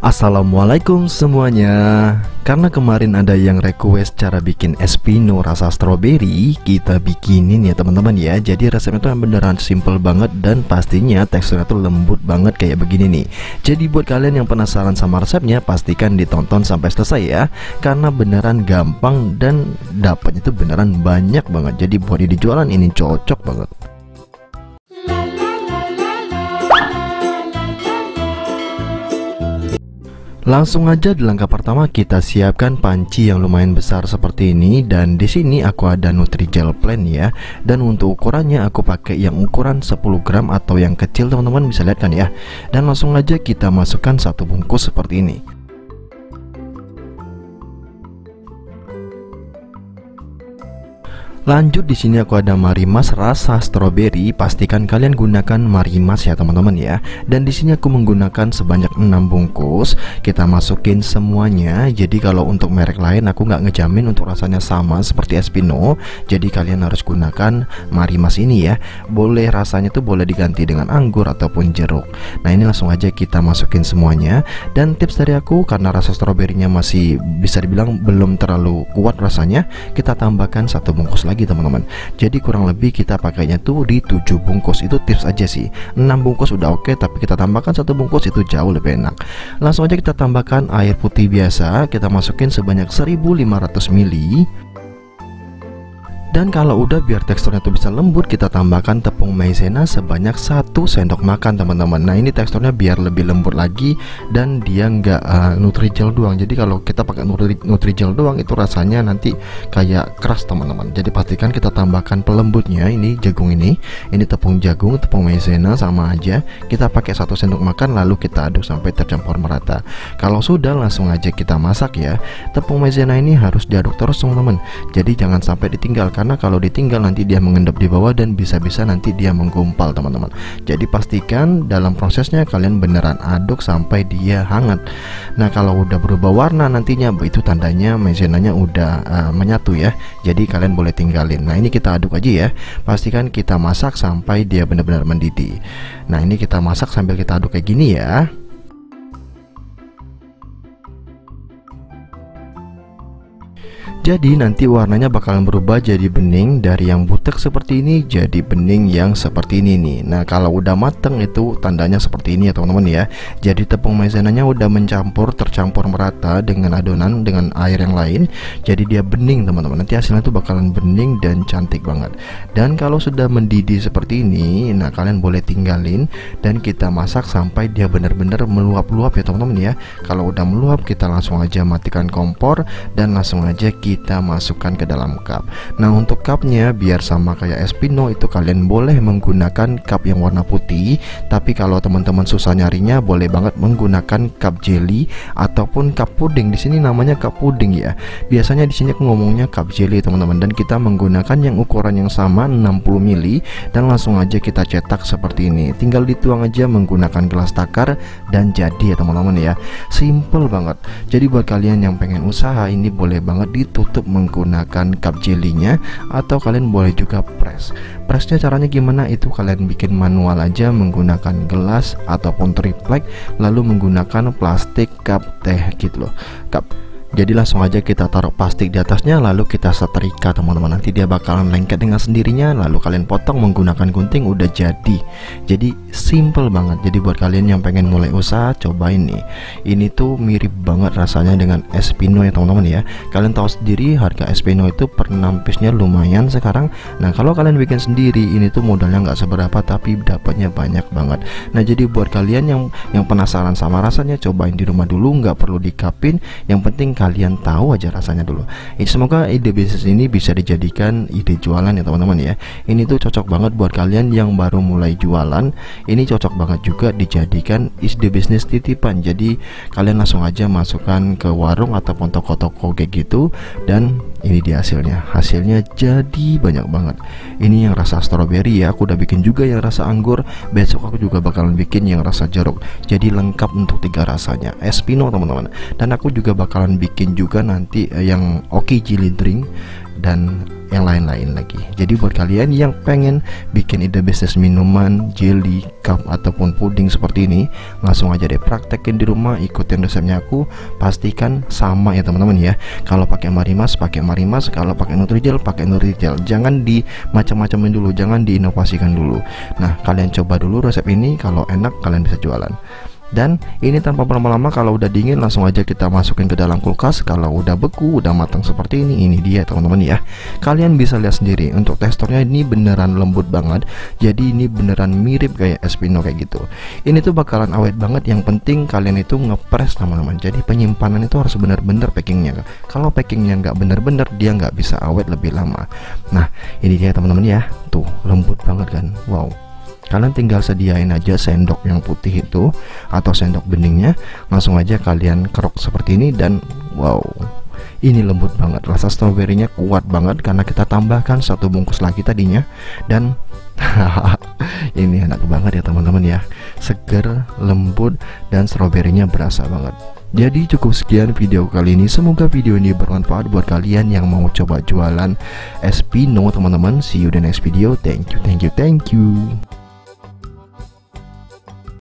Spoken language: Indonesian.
Assalamualaikum semuanya. Karena kemarin ada yang request cara bikin es pino rasa stroberi, kita bikinin ya teman-teman ya. Jadi rasanya tuh beneran simple banget dan pastinya teksturnya tuh lembut banget kayak begini nih. Jadi buat kalian yang penasaran sama resepnya, pastikan ditonton sampai selesai ya. Karena beneran gampang dan dapatnya tuh beneran banyak banget. Jadi buat di jualan ini cocok banget. Langsung aja di langkah pertama kita siapkan panci yang lumayan besar seperti ini, dan di sini aku ada Nutrijel Plain ya. Dan untuk ukurannya aku pakai yang ukuran 10 gram atau yang kecil, teman-teman bisa lihat kan ya. Dan langsung aja kita masukkan satu bungkus seperti ini. Lanjut di sini aku ada Marimas rasa stroberi. Pastikan kalian gunakan Marimas ya teman-teman ya. Dan di sini aku menggunakan sebanyak 6 bungkus. Kita masukin semuanya. Jadi kalau untuk merek lain aku nggak ngejamin untuk rasanya sama seperti es pino. Jadi kalian harus gunakan Marimas ini ya. Boleh rasanya tuh boleh diganti dengan anggur ataupun jeruk. Nah ini langsung aja kita masukin semuanya. Dan tips dari aku, karena rasa stroberinya masih bisa dibilang belum terlalu kuat rasanya, kita tambahkan satu bungkus lagi teman-teman. Jadi kurang lebih kita pakainya tuh di 7 bungkus. Itu tips aja sih. 6 bungkus udah oke, tapi kita tambahkan satu bungkus itu jauh lebih enak. Langsung aja kita tambahkan air putih biasa. Kita masukin sebanyak 1500 ml. Dan kalau udah biar teksturnya tuh bisa lembut, kita tambahkan tepung maizena sebanyak 1 sendok makan teman-teman. Nah ini teksturnya biar lebih lembut lagi dan dia nggak Nutrijel doang. Jadi kalau kita pakai Nutrijel doang itu rasanya nanti kayak keras teman-teman. Jadi pastikan kita tambahkan pelembutnya. Ini jagung ini tepung jagung, tepung maizena sama aja. Kita pakai 1 sendok makan lalu kita aduk sampai tercampur merata. Kalau sudah langsung aja kita masak ya. Tepung maizena ini harus diaduk terus teman-teman. Jadi jangan sampai ditinggalkan. Karena kalau ditinggal nanti dia mengendap di bawah dan bisa-bisa nanti dia menggumpal teman-teman. Jadi pastikan dalam prosesnya kalian beneran aduk sampai dia hangat. Nah kalau udah berubah warna nantinya itu tandanya maizenanya udah menyatu ya. Jadi kalian boleh tinggalin. Nah ini kita aduk aja ya. Pastikan kita masak sampai dia benar-benar mendidih. Nah ini kita masak sambil kita aduk kayak gini ya. Jadi nanti warnanya bakalan berubah jadi bening, dari yang butek seperti ini jadi bening yang seperti ini nih. Nah kalau udah mateng itu tandanya seperti ini ya teman-teman ya. Jadi tepung maizenanya udah tercampur merata dengan adonan dengan air yang lain. Jadi dia bening teman-teman. Nanti hasilnya tuh bakalan bening dan cantik banget. Dan kalau sudah mendidih seperti ini, nah kalian boleh tinggalin dan kita masak sampai dia benar-benar meluap-luap ya teman-teman ya. Kalau udah meluap kita langsung aja matikan kompor dan langsung aja kita masukkan ke dalam cup. Nah untuk cupnya biar sama kayak es pino itu kalian boleh menggunakan cup yang warna putih. Tapi kalau teman-teman susah nyarinya boleh banget menggunakan cup jelly ataupun cup puding. Di sini namanya cup puding ya. Biasanya di sini aku ngomongnya cup jelly teman-teman. Dan kita menggunakan yang ukuran yang sama 60 ml dan langsung aja kita cetak seperti ini. Tinggal dituang aja menggunakan gelas takar dan jadi ya teman-teman ya. Simple banget. Jadi buat kalian yang pengen usaha ini boleh banget ditutup menggunakan cup jelinya atau kalian boleh juga pressnya caranya gimana itu kalian bikin manual aja menggunakan gelas ataupun triplek lalu menggunakan plastik cup teh gitu loh, cup. Jadi langsung aja kita taruh plastik di atasnya lalu kita setrika teman-teman. Nanti dia bakalan lengket dengan sendirinya. Lalu kalian potong menggunakan gunting udah jadi. Jadi simple banget. Jadi buat kalian yang pengen mulai usaha cobain nih. Ini tuh mirip banget rasanya dengan es pino ya teman-teman ya. Kalian tahu sendiri harga es pino itu per 6 piece-nya lumayan sekarang. Nah kalau kalian bikin sendiri ini tuh modalnya nggak seberapa tapi dapatnya banyak banget. Nah jadi buat kalian yang penasaran sama rasanya cobain di rumah dulu, nggak perlu dikapin. Yang penting kalian tahu aja rasanya dulu. Semoga ide bisnis ini bisa dijadikan ide jualan ya teman-teman ya. Ini tuh cocok banget buat kalian yang baru mulai jualan. Ini cocok banget juga dijadikan ide bisnis titipan. Jadi kalian langsung aja masukkan ke warung ataupun toko-toko kayak gitu. Dan ini dia hasilnya jadi banyak banget. Ini yang rasa stroberi ya. Aku udah bikin juga yang rasa anggur. Besok aku juga bakalan bikin yang rasa jeruk. Jadi lengkap untuk 3 rasanya es pino teman-teman. Dan aku juga bakalan bikin juga nanti yang Oki Jelly Drink dan yang lain-lain lagi. Jadi buat kalian yang pengen bikin ide bisnis minuman, jelly, cup ataupun puding seperti ini, langsung aja deh praktekin di rumah, ikutin resepnya aku, pastikan sama ya teman-teman ya. Kalau pakai marimas, kalau pakai nutrijel, pakai nutrijel. Jangan di macam-macamin dulu, jangan diinovasikan dulu. Nah, kalian coba dulu resep ini, kalau enak kalian bisa jualan. Dan ini tanpa berlama-lama, kalau udah dingin langsung aja kita masukin ke dalam kulkas. Kalau udah beku, udah matang seperti ini dia teman-teman ya. Kalian bisa lihat sendiri, untuk teksturnya ini beneran lembut banget. Jadi ini beneran mirip kayak es pino kayak gitu. Ini tuh bakalan awet banget. Yang penting kalian itu ngepres teman-teman. Jadi penyimpanan itu harus bener-bener packingnya. Kalau packingnya nggak bener-bener, dia nggak bisa awet lebih lama. Nah, ini dia teman-teman ya. Tuh lembut banget kan. Wow. Kalian tinggal sediain aja sendok yang putih itu atau sendok beningnya, langsung aja kalian kerok seperti ini dan wow, ini lembut banget. Rasa stroberinya kuat banget karena kita tambahkan 1 bungkus lagi tadinya. Dan ini enak banget ya teman-teman ya, seger, lembut, dan stroberinya berasa banget. Jadi cukup sekian video kali ini. Semoga video ini bermanfaat buat kalian yang mau coba jualan es pino teman-teman. See you the next video. Thank you.